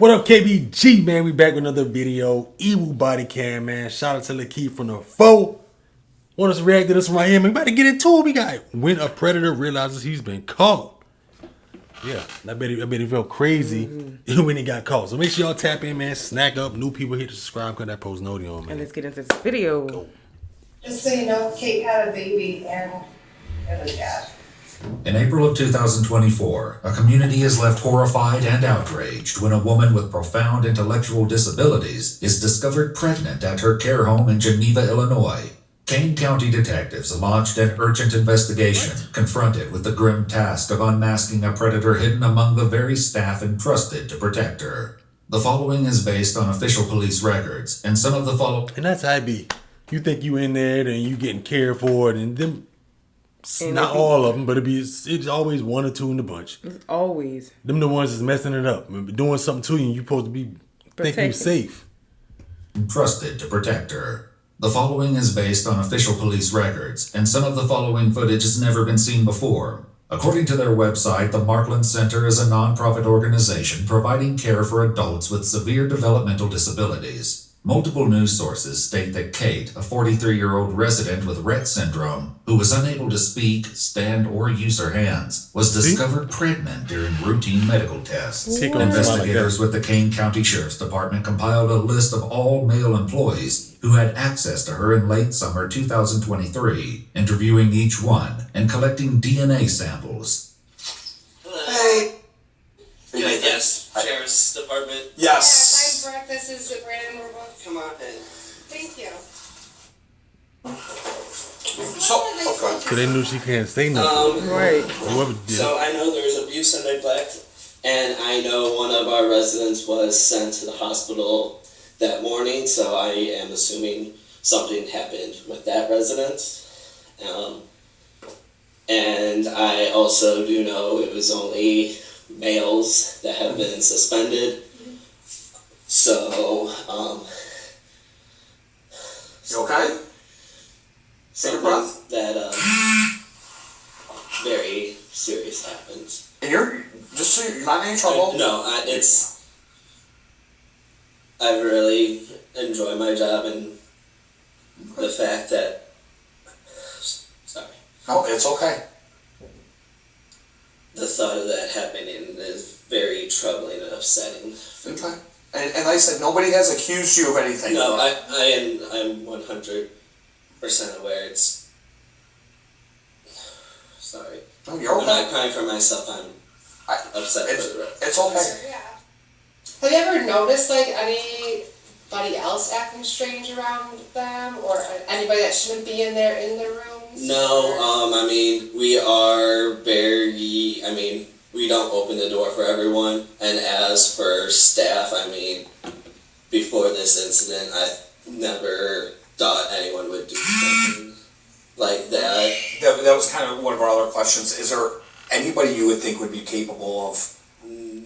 What up, KBG, man? We back with another video. Evil body cam, man. Shout out to Lakeith from the foe. Want us to react to this right here, man? We about to get into it. We got when a predator realizes he's been caught. Yeah, I bet he felt crazy when he got caught. So make sure y'all tap in, man. Snack up. New people here to subscribe because that post notification on, man. And let's get into this video. Go. Just so you know, Kate had a baby and it was bad. In April of 2024, a community is left horrified and outraged when a woman with profound intellectual disabilities is discovered pregnant at her care home in Geneva, Illinois. Kane County detectives launched an urgent investigation, confronted with the grim task of unmasking a predator hidden among the very staff entrusted to protect her. The following is based on official police records, and some of the And that's how it be. You think you in there and you getting cared for, and them. And not all of them, but it's always one or two in the bunch. It's always them the ones that's messing it up, doing something to you. And you supposed to be thinking you're safe. Trusted to protect her. The following is based on official police records, and some of the following footage has never been seen before. According to their website, the Markland Center is a nonprofit organization providing care for adults with severe developmental disabilities. Multiple news sources state that Kate, a 43-year-old resident with Rett syndrome, who was unable to speak, stand, or use her hands, was discovered pregnant during routine medical tests. Investigators with the Kane County Sheriff's Department compiled a list of all male employees who had access to her in late summer 2023, interviewing each one and collecting DNA samples. Hey. Yes, Sheriff's Department. Yes. Yeah, my breakfast is at Brandon. Come on in. Thank you. So they knew she can't say nothing. right. Whoever did. So I know there's abuse and neglect, and I know one of our residents was sent to the hospital that morning, so I am assuming something happened with that resident. And I also do know it was only males that have been suspended. So, You okay? something that very serious happens. And you're just so you're not in any trouble. No, I really enjoy my job, and the fact that No, it's okay. the thought of that happening is very troubling and upsetting. Okay. And like I said, nobody has accused you of anything. No, I'm 100% aware. It's sorry. No, you're I'm not okay. crying for myself. I'm upset for the rest. It's okay. Yeah. Have you ever noticed like anybody else acting strange around them, or anybody that shouldn't be in their rooms? No, I mean, we are we don't open the door for everyone, and as for staff, I mean, before this incident, I never thought anyone would do something like that. That was kind of one of our other questions. Is there anybody you would think would be capable of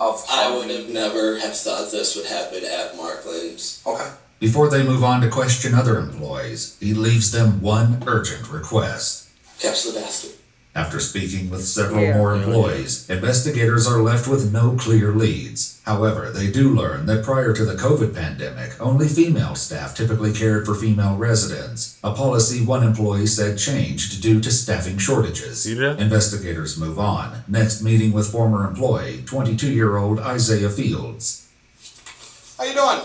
I would have never have thought this would happen at Markland. Okay. Before they move on to question other employees, he leaves them one urgent request. Catch the bastard. After speaking with several more employees, investigators are left with no clear leads. However, they do learn that prior to the COVID pandemic, only female staff typically cared for female residents, a policy one employee said changed due to staffing shortages. See that? Investigators move on, next meeting with former employee, 22-year-old Isaiah Fields. How you doing?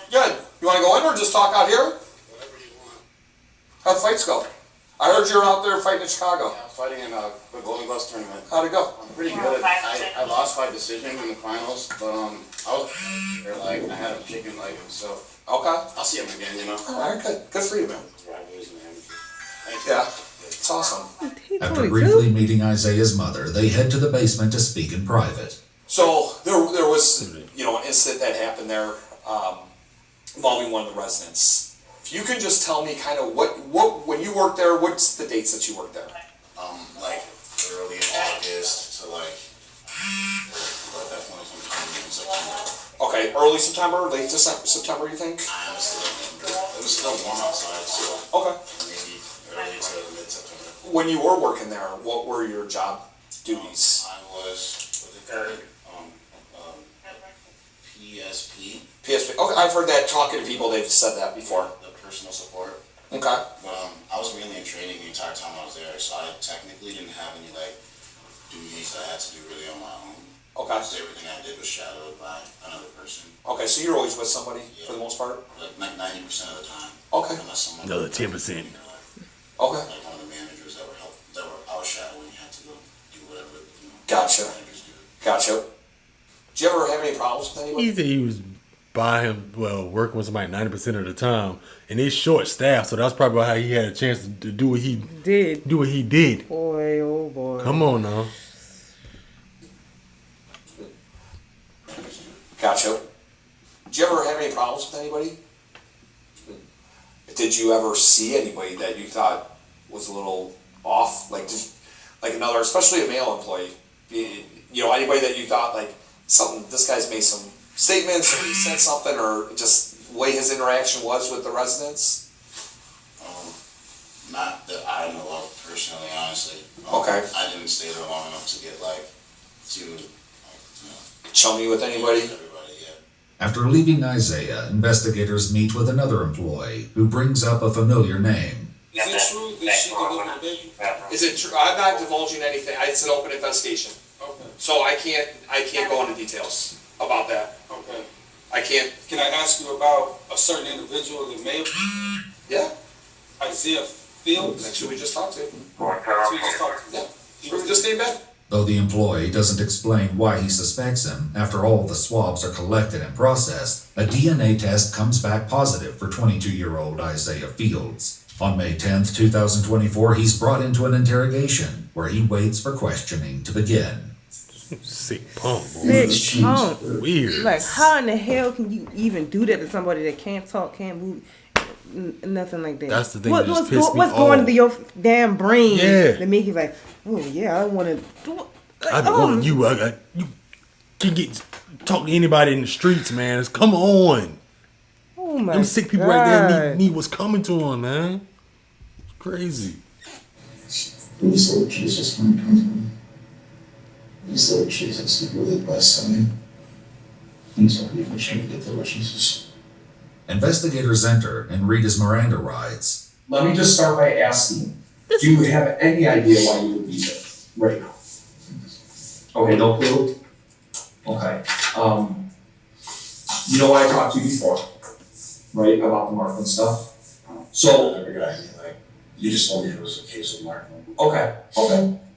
Good. You want to go in or just talk out here? Whatever you want. How'd the fights go? I heard you were out there fighting in Chicago. I was fighting in the Golden Gloves tournament. How'd it go? I'm pretty good. I lost by decision in the finals, but I had a chicken leg, so Okay. I'll see him again, you know. All right, good. Good for you, man. Congratulations, man. Thank you. Yeah. It's awesome. After briefly meeting Isaiah's mother, they head to the basement to speak in private. So there was, an incident that happened there involving one of the residents. If you could just tell me kind of what when you worked there, what's the dates that you worked there? Like early August to definitely sometime in September. Okay, early September, late September, you think? I honestly don't remember. It was still warm outside, so Okay. maybe early to mid-September. When you were working there, what were your job duties? I was with the guard, PSP, PSP. Okay, I've heard that talking to people. They've said that before. the personal support. Okay. But I was mainly in training the entire time I was there, so I technically didn't have any like duties that I had to do really on my own. Okay. So everything I did was shadowed by another person, Okay, so you're always with somebody for the most part. like 90% of the time. Okay. Unless someone Another 10%. Okay. Like one of the managers that were I was shadowing had to go do whatever Gotcha. managers do. Gotcha. Did you ever have any problems with anybody? He said he was by him, working with somebody 90% of the time, and it's short staff, so that's probably how he had a chance to do what he Did. did. Boy, oh boy. Come on now. Gotcha. Did you ever have any problems with anybody? Did you ever see anybody that you thought was a little off? Like another, especially a male employee. You know, anybody that you thought like this guy's made some statements or he said something or just the way his interaction was with the residents? Not that I know of personally, honestly. Okay. I didn't stay there long enough to get like too Chummy with anybody? everybody yet. After leaving Isaiah, investigators meet with another employee who brings up a familiar name. Is it true that she delivered the baby? Is it true? I'm not divulging anything. It's an open investigation. Okay, So I can't go into details about that. okay. I can't. Can I ask you about a certain individual that may have, Yeah. Isaiah Fields? That's who we just talked to. So you just talked to Yeah. We just came back. Though the employee doesn't explain why he suspects him, after all the swabs are collected and processed, a DNA test comes back positive for 22-year-old Isaiah Fields. On May 10th, 2024, he's brought into an interrogation where he waits for questioning to begin. Sick punk, boy. Sick punk. Weird. Like, how in the hell can you even do that to somebody that can't talk, can't move, nothing like that? That's the thing that just pissed me what's going off. to your damn brain Yeah. to make you like, oh yeah, I want to do it. Like, I don't want you. You can talk to anybody in the streets, man. Come on. Oh my Them sick people right there need what's coming to them, man. It's crazy. Please, Lord Jesus, come to me. Please, Lord Jesus, you really bless me. Please, Lord, even show me the Lord Jesus. Investigators enter and read his Miranda rights. Let me just start by asking, do you have any idea why you would be there right now? Okay, no clue? Okay, you know what I talked to you before, right, about the Markland stuff? So, Never got any, like, you just told me it was a case of Mark. okay.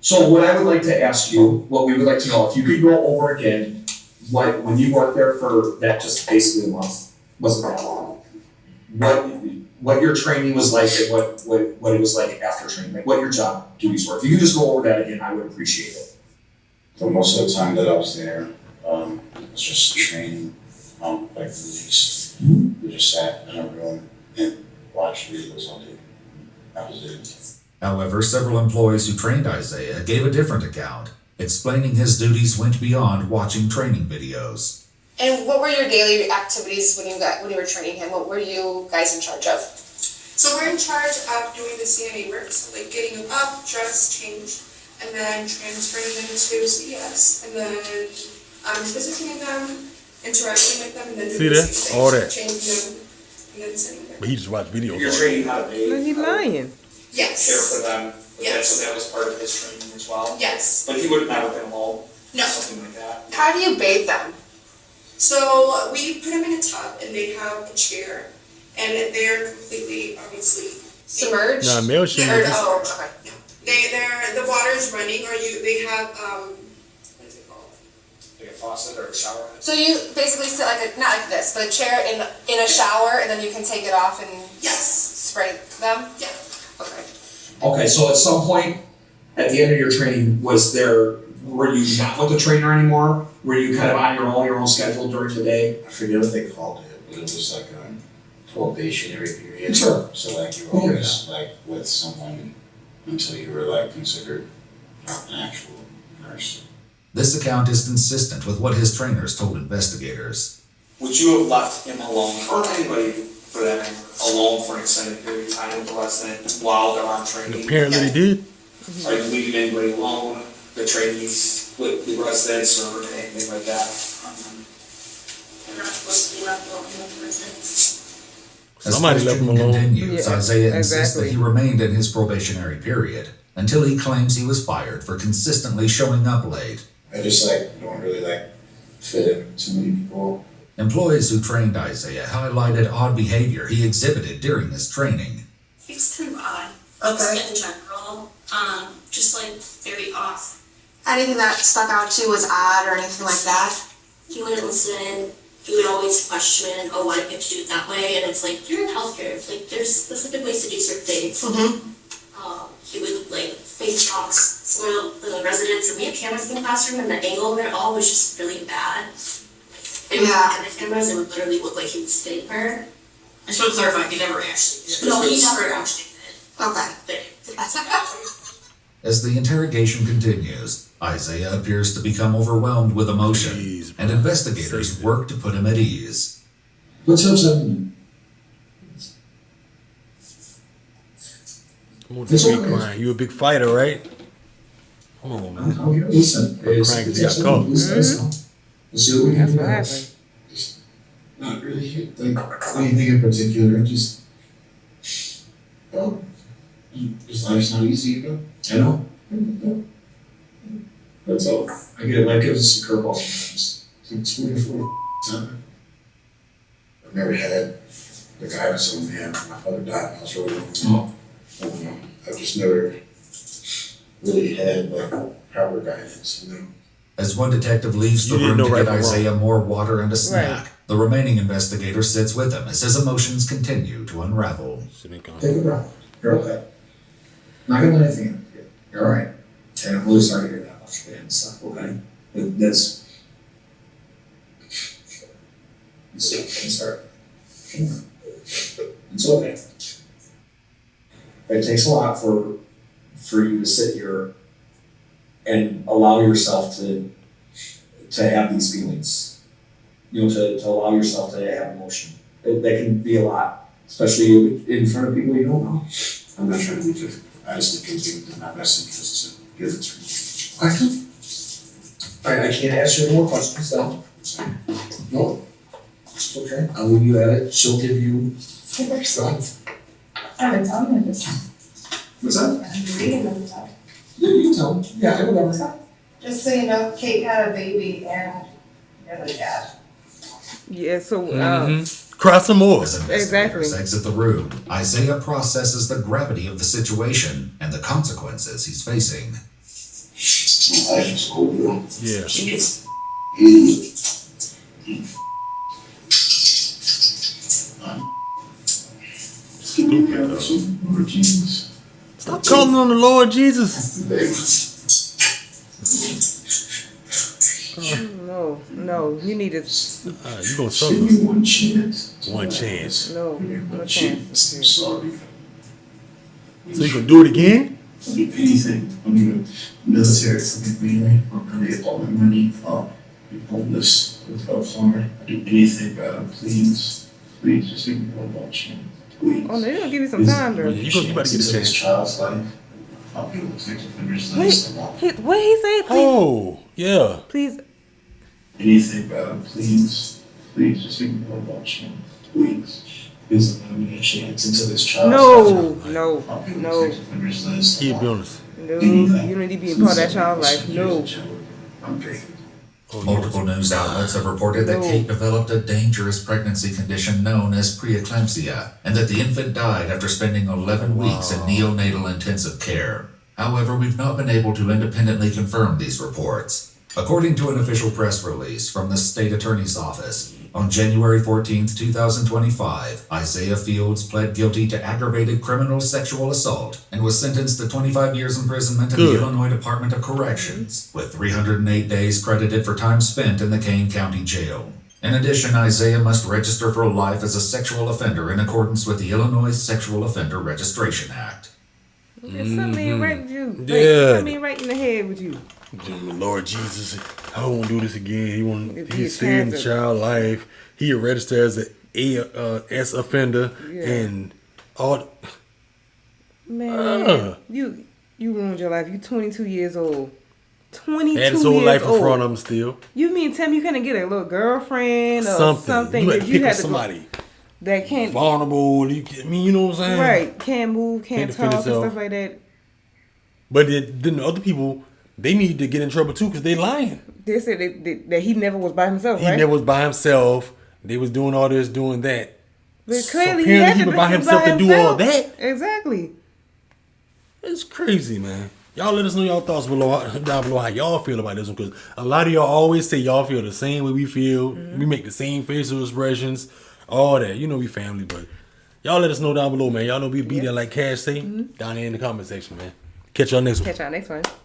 So what I would like to ask you, what we would like to know, if you could go over again, like, when you worked there for that just basically a month, wasn't that long? What your training was like and what it was like after training, like what your job duties were. If you could just go over that again, I would appreciate it. For most of the time that I was there, it was just training, like police. We just sat in a room and watched videos all day. That was it. However, several employees who trained Isaiah gave a different account, explaining his duties went beyond watching training videos. And what were your daily activities when you were training him? What were you guys in charge of? So we're in charge of doing the CNA work, so like getting them up, dressed, changed, and then transferring them to CES, and then visiting them, interacting with them, and then See doing the that? same thing, All that. changing them, and then sending them. But he just watched videos. You're all training how to No, bathe, he lying. Yes. care for them, Yes. so that was part of his training as well. Yes. But he would have never been home, No. something like that. How do you bathe them? So we put them in a tub, and they have a chair, and they're completely, obviously, Submerged? Nah, male shit. Or- Just, oh, okay. the water is running, or they have what is it called? Like a faucet or a shower head. So you basically sit like not like this, but a chair in a shower, and then you can take it off and Yes. spray them? Yeah. Okay. Okay, so at some point, at the end of your training, were you not with the trainer anymore? Were you kind of on your own schedule during the day? I forget what they called it, but it was like a probationary period. Sure. So like you were always like with someone until you were like considered an actual nurse. This account is consistent with what his trainers told investigators. Would you have left him alone, or anybody for that matter, alone for an extended period of time with the resident while they're on training? apparently they did. Are you leaving anybody alone, the trainees with the residents or anything like that? supposed to be left alone with the prison. As Somebody left him questioning alone. continues, Yeah, Isaiah insists that exactly. he remained in his probationary period until he claims he was fired for consistently showing up late. I just don't really fit in with too many people. Employees who trained Isaiah highlighted odd behavior he exhibited during his training. It's kind of odd. Okay. Just in general, just like very off. Anything that stuck out to you was odd or anything like that? He wouldn't listen. He would always question, oh, why do you have to do it that way? And it's like, you're in healthcare. Like, there's specific ways to do certain things. Mm-hmm. He would, like, face toss some of the residents. And we had cameras in the classroom, and the angle of it all was just really bad. Like, Yeah. and the cameras, it would literally look like he was hitting her. I just want to clarify, he never actually did. No, he never actually did. Okay. As the interrogation continues, Isaiah appears to become overwhelmed with emotion, Jeez, and bro. investigators work to put him at ease. What's happening? Come on, It's don't okay. be crying. You a big fighter, right? Come on, man. I'm here. Listen, it's crying 'cause you got it's- caught. listen, let's see what we can That's do. what happened. Not really anything in particular. Just, just life's not easy, I know. That's all. I get it. Life gives us some curveballs sometimes. It's 24 time. I've never had the guidance of a man. My father died when I was really young. I've just never really had proper guidance, As one detective leaves the You didn't room know to right get from wrong. Isaiah more water and a snack, Right. the remaining investigator sits with him as his emotions continue to unravel. Take a breath. You're okay. Not gonna let anything happen to you. You're alright. And I'm really sorry to hear that about your dad and stuff, okay? That's. It's hard. It's okay. It takes a lot for you to sit here and allow yourself to have these feelings. You know, to allow yourself to have emotion. That can be a lot, especially in front of people you don't know. I'm not trying to be different. I just think it's in my best interest to give it to me. I can't ask you any more questions, though. No. It's okay. I'll leave you at it. She'll give you. I've been telling him this. What's that? I've been reading him this. Yeah, you can tell. Yeah, whatever. Just so you know, Kate had a baby and never dad. Yeah, so, Cry some more. As investigators Exactly. exit the room, Isaiah processes the gravity of the situation and the consequences he's facing. My life is over. Yeah. Stupid, though. Lord Jesus. Stop calling on the Lord Jesus. No, you need to, You gonna Give suffer. me one chance. One chance. no One chance. I'm sorry. So you gonna do it again? I'll do anything. I'll do the military for me, man. I'll get all my money. I'll be homeless without farmer. I'll do anything, God. Please. Please, just give me one more chance. Please. Oh, no, they're gonna give you some time, Yeah, though. you better get a This chance. child's life. I'll be able to take offenders' Wait, lives. what he say? Please, Oh, yeah. please. Anything, God. Please. Please, just give me one more chance. Please. Please allow me a chance into this child's life. No, I'll be able no, to take offenders' lives. Keep be honest. no. You don't need to be a part of that child's life. No. I'm grateful. Multiple news outlets have reported that No. Kate developed a dangerous pregnancy condition known as preeclampsia, and that the infant died after spending 11 weeks in neonatal intensive care. However, we've not been able to independently confirm these reports. According to an official press release from the state attorney's office, on January 14th, 2025, Isaiah Fields pled guilty to aggravated criminal sexual assault and was sentenced to 25 years imprisonment in the Good. Illinois Department of Corrections, with 308 days credited for time spent in the Kane County Jail. In addition, Isaiah must register for life as a sexual offender in accordance with the Illinois Sexual Offender Registration Act. There's something ain't right with you. Like, Yeah. something ain't right in the head with you. Lord Jesus, I won't do this again. If He's he saving the has child life. He registered as a S offender Yeah. and all. Man, you ruined your life. You 22 years old. 22 Had his whole years life in old. front of him still. You mean tell me you couldn't get a little girlfriend or something You had that to you pick had up to go, somebody that can't vulnerable. You know what I'm saying? right, can't move, can't defend talk and herself. stuff like that. But then the other people, they need to get in trouble too because they lying. They said that he never was by himself, He right? never was by himself. They was doing all this, doing that. But So clearly apparently he to was by be himself to do all that. Exactly. It's crazy, man. Y'all let us know y'all thoughts down below how y'all feel about this one, because a lot of y'all always say y'all feel the same way we feel. We make the same facial expressions, all that. You know we family, but y'all let us know down below, man. Y'all know we be there like Cash say down there in the comment section, man. Catch y'all next one. Catch y'all next one.